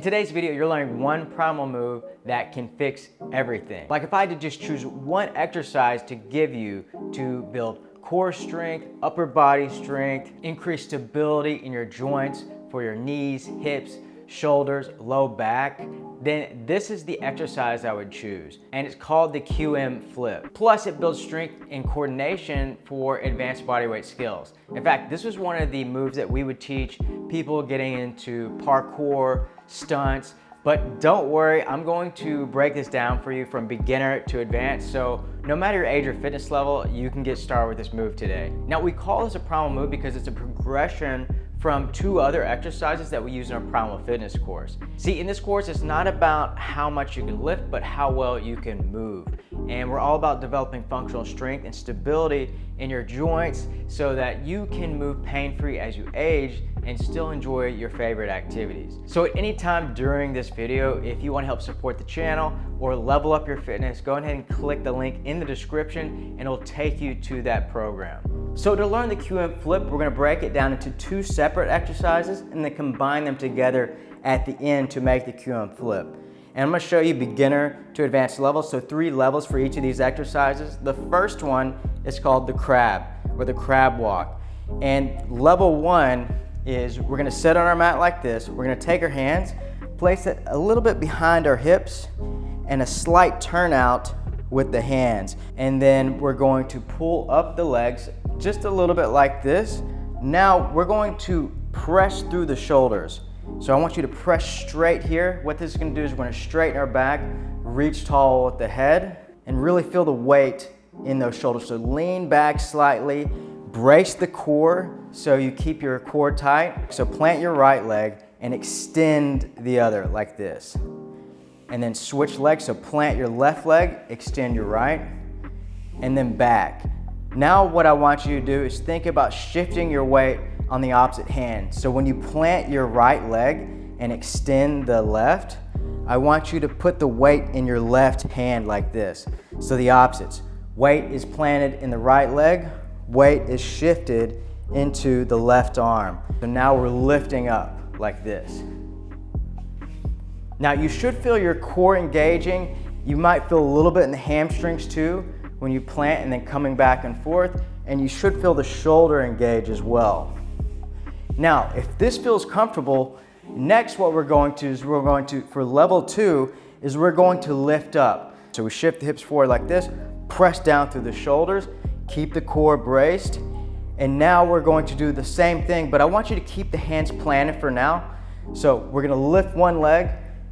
today's video, you're learning one primal move that can fix everything. Like if I had to just choose one exercise to give you to build core strength, upper body strength, increase stability in your joints for your knees, hips, shoulders, low back, then this is the exercise I would choose. And it's called the QM flip. Plus it builds strength and coordination for advanced bodyweight skills. In fact, this was one of the moves that we would teach people getting into parkour, stunts, but don't worry, I'm going to break this down for you from beginner to advanced, so no matter your age or fitness level, you can get started with this move today. Now we call this a primal move because it's a progression from two other exercises that we use in our primal fitness course. See, in this course, it's not about how much you can lift, but how well you can move. And we're all about developing functional strength and stability in your joints so that you can move pain-free as you age and still enjoy your favorite activities. So at any time during this video, if you want to help support the channel or level up your fitness, go ahead and click the link in the description and it'll take you to that program. So to learn the QM flip, we're going to break it down into two separate exercises and then combine them together at the end to make the QM flip. And I'm going to show you beginner to advanced levels, so 3 levels for each of these exercises. The first one is called the crab or the crab walk. And level 1 is we're going to sit on our mat like this. We're going to take our hands, place it a little bit behind our hips and a slight turnout with the hands. And then we're going to pull up the legs just a little bit like this. Now we're going to press through the shoulders. So I want you to press straight here. What this is going to do is we're going to straighten our back, reach tall with the head, and really feel the weight in those shoulders. So lean back slightly, brace the core so you keep your core tight. So plant your right leg and extend the other like this. And then switch legs, so plant your left leg, extend your right, and then back. Now what I want you to do is think about shifting your weight on the opposite hand. So when you plant your right leg and extend the left, I want you to put the weight in your left hand like this. So the opposites. Weight is planted in the right leg, weight is shifted into the left arm. So now we're lifting up like this. Now you should feel your core engaging. You might feel a little bit in the hamstrings too when you plant and then coming back and forth, and you should feel the shoulder engage as well. Now, if this feels comfortable, next what we're going to is for level 2, is we're going to lift up. So we shift the hips forward like this, press down through the shoulders, keep the core braced, and now we're going to do the same thing, but I want you to keep the hands planted for now. So we're gonna lift one leg,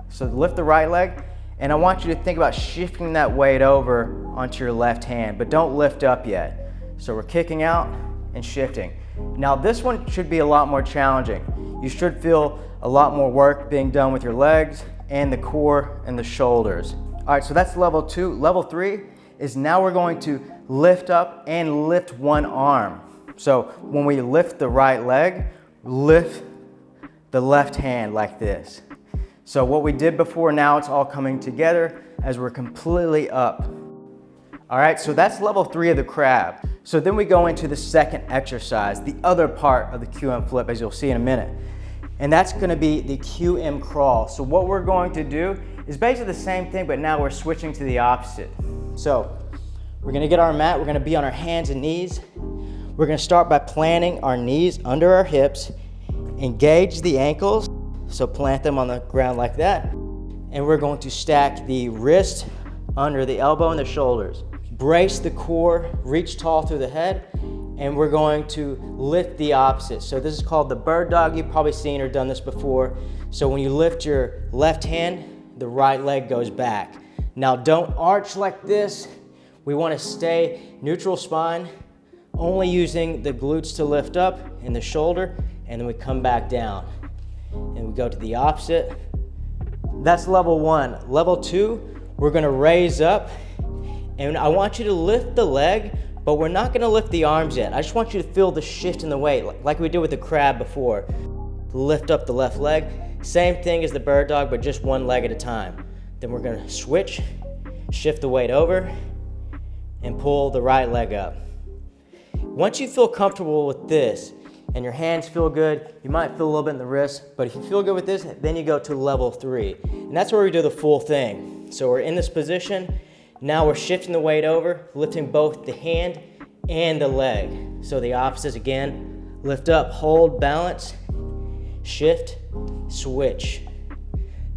so lift the right leg, and I want you to think about shifting that weight over onto your left hand, but don't lift up yet. So we're kicking out and shifting. Now this one should be a lot more challenging. You should feel a lot more work being done with your legs and the core and the shoulders. All right, so that's level 2. Level 3 is now we're going to lift up and lift one arm. So when we lift the right leg, lift the left hand like this. So what we did before, now it's all coming together as we're completely up. All right, so that's level 3 of the crab. So then we go into the second exercise, the other part of the QM flip, as you'll see in a minute. And that's gonna be the QM crawl. So what we're going to do is basically the same thing, but now we're switching to the opposite. So we're gonna get our mat, we're gonna be on our hands and knees. We're gonna start by planting our knees under our hips, engage the ankles, so plant them on the ground like that. And we're going to stack the wrist under the elbow and the shoulders. Brace the core, reach tall through the head, and we're going to lift the opposite. So this is called the bird dog. You've probably seen or done this before. So when you lift your left hand, the right leg goes back. Now don't arch like this. We want to stay neutral spine, only using the glutes to lift up and the shoulder, and then we come back down. And we go to the opposite. That's level 1. Level 2, we're gonna raise up, and I want you to lift the leg, but we're not gonna lift the arms yet. I just want you to feel the shift in the weight, like we did with the crab before. Lift up the left leg. Same thing as the bird dog, but just one leg at a time. Then we're gonna switch, shift the weight over, and pull the right leg up. Once you feel comfortable with this, and your hands feel good, you might feel a little bit in the wrist, but if you feel good with this, then you go to level 3. And that's where we do the full thing. So we're in this position, now we're shifting the weight over, lifting both the hand and the leg. So the opposites again, lift up, hold, balance, shift, switch.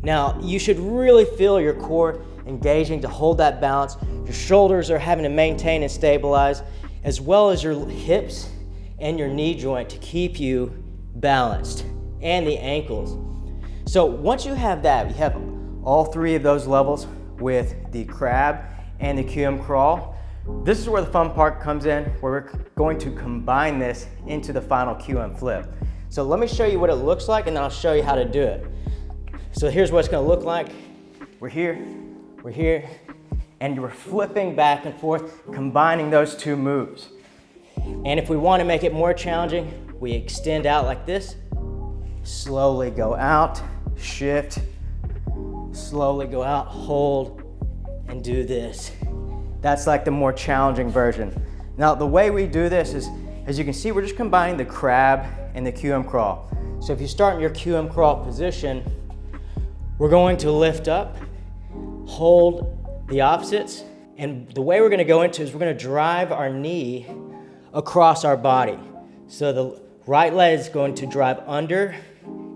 Now you should really feel your core engaging to hold that balance. Your shoulders are having to maintain and stabilize, as well as your hips and your knee joint to keep you balanced, and the ankles. So once you have that, you have all 3 of those levels with the crab and the QM crawl. This is where the fun part comes in, where we're going to combine this into the final QM flip. So let me show you what it looks like, and then I'll show you how to do it. So here's what it's gonna look like. We're here, and we're flipping back and forth, combining those 2 moves. And if we want to make it more challenging, we extend out like this, slowly go out, shift, slowly go out, hold, and do this. That's like the more challenging version. Now the way we do this is, as you can see, we're just combining the crab and the QM crawl. So if you start in your QM crawl position, we're going to lift up, hold the opposites, and the way we're gonna go into is we're gonna drive our knee across our body. So the right leg is going to drive under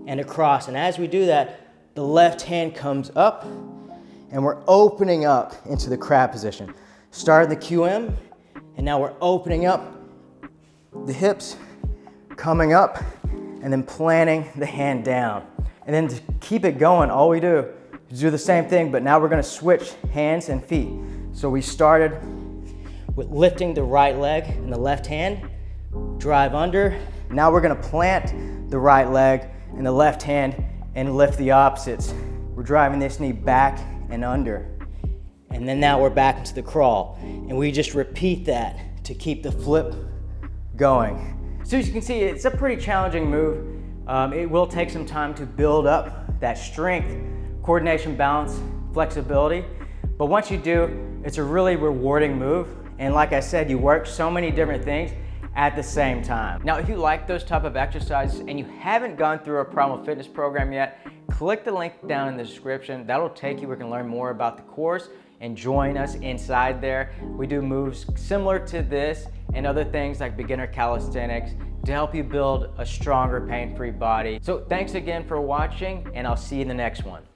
and across, and as we do that, the left hand comes up, and we're opening up into the crab position. Started the QM, and now we're opening up the hips, coming up, and then planting the hand down. And then to keep it going, all we do is do the same thing, but now we're gonna switch hands and feet. So we started with lifting the right leg and the left hand, drive under. Now we're gonna plant the right leg and the left hand and lift the opposites. We're driving this knee back and under. And then now we're back into the crawl. And we just repeat that to keep the flip going. So as you can see, it's a pretty challenging move. It will take some time to build up that strength, coordination, balance, flexibility. But once you do, it's a really rewarding move. And like I said, you work so many different things at the same time. Now, if you like those type of exercises and you haven't gone through a Primal Fitness program yet, click the link down in the description. That'll take you where you can learn more about the course and join us inside there. We do moves similar to this and other things like beginner calisthenics to help you build a stronger, pain-free body. So thanks again for watching, and I'll see you in the next one.